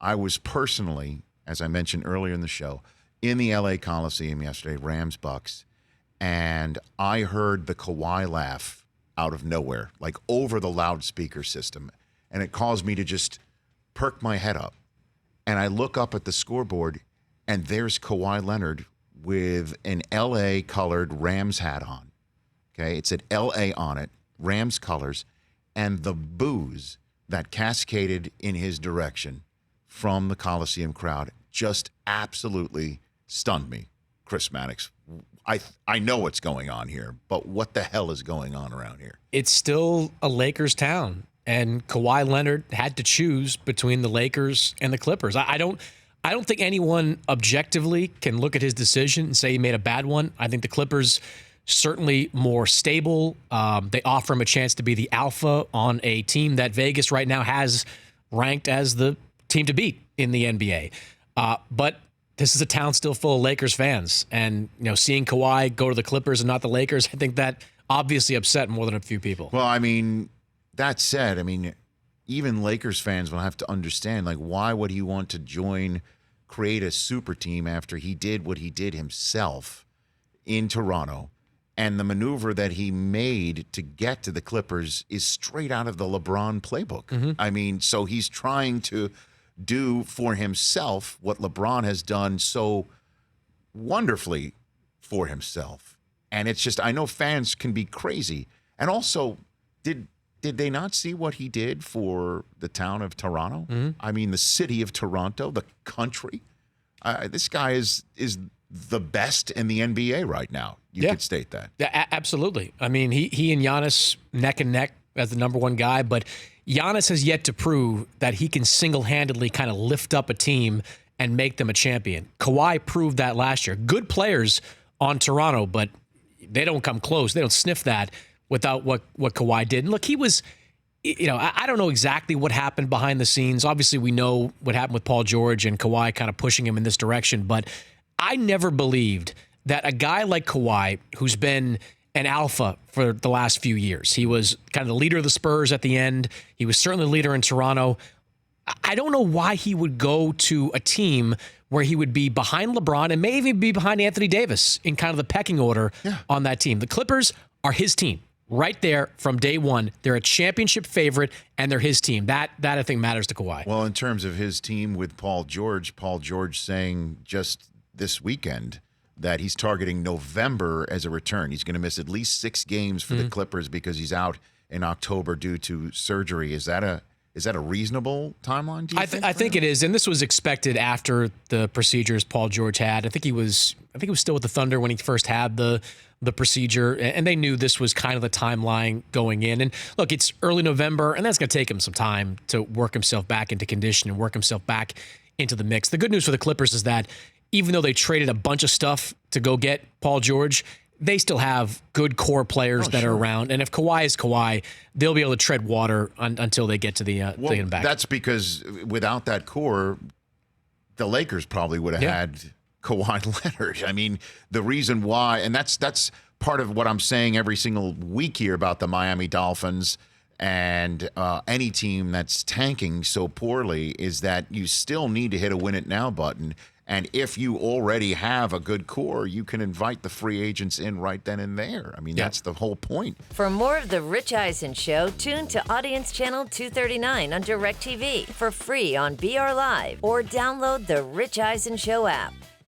I was personally, as I mentioned earlier in the show, in the LA Coliseum yesterday, Rams-Bucks, and I heard the Kawhi laugh out of nowhere, like over the loudspeaker system, and it caused me to just perk my head up. And I look up at the scoreboard, and there's Kawhi Leonard with an LA-colored Rams hat on. Okay, it said LA on it, Rams colors, and the boos that cascaded in his direction from the Coliseum crowd just absolutely stunned me. Chris Mannix, I know what's going on here, but what the hell is going on around here? It's still a Lakers town, and Kawhi Leonard had to choose between the Lakers and the Clippers. I don't think anyone objectively can look at his decision and say he made a bad one. I think the Clippers certainly more stable. They offer him a chance to be the alpha on a team that Vegas right now has ranked as the team to beat in the NBA. But this is a town still full of Lakers fans. And, seeing Kawhi go to the Clippers and not the Lakers, I think that obviously upset more than a few people. Well, I mean, that said, even Lakers fans will have to understand, why would he want to create a super team after he did what he did himself in Toronto? And the maneuver that he made to get to the Clippers is straight out of the LeBron playbook. Mm-hmm. So he's trying to do for himself what LeBron has done so wonderfully for himself. And it's just, I know fans can be crazy. And also, did they not see what he did for the town of Toronto? Mm-hmm. The city of Toronto, the country. This guy is the best in the NBA right now. You could state that. Yeah, absolutely. He and Giannis neck and neck as the number one guy, but Giannis has yet to prove that he can single-handedly kind of lift up a team and make them a champion. Kawhi proved that last year. Good players on Toronto, but they don't come close. They don't sniff that without what Kawhi did. And look, he was, I don't know exactly what happened behind the scenes. Obviously, we know what happened with Paul George and Kawhi kind of pushing him in this direction, but I never believed that a guy like Kawhi, who's been an alpha for the last few years, he was kind of the leader of the Spurs at the end. He was certainly the leader in Toronto. I don't know why he would go to a team where he would be behind LeBron and maybe be behind Anthony Davis in kind of the pecking order on that team. The Clippers are his team right there from day one. They're a championship favorite, and they're his team. That I think matters to Kawhi. Well, in terms of his team with Paul George saying just this weekend that he's targeting November as a return. He's going to miss at least 6 games for the Clippers because he's out in October due to surgery. Is that a reasonable timeline, do you think? I think it is, and this was expected after the procedures Paul George had. I think he was still with the Thunder when he first had the procedure, and they knew this was kind of the timeline going in. And look, it's early November, and that's going to take him some time to work himself back into condition and work himself back into the mix. The good news for the Clippers is that even though they traded a bunch of stuff to go get Paul George, they still have good core players that are around. And if Kawhi is Kawhi, they'll be able to tread water until they get to the back. That's because without that core, the Lakers probably would have had Kawhi Leonard. The reason why, and that's part of what I'm saying every single week here about the Miami Dolphins and any team that's tanking so poorly, is that you still need to hit a win it now button. And if you already have a good core, you can invite the free agents in right then and there. That's the whole point. For more of The Rich Eisen Show, tune to Audience Channel 239 on DirecTV for free on BR Live or download the Rich Eisen Show app.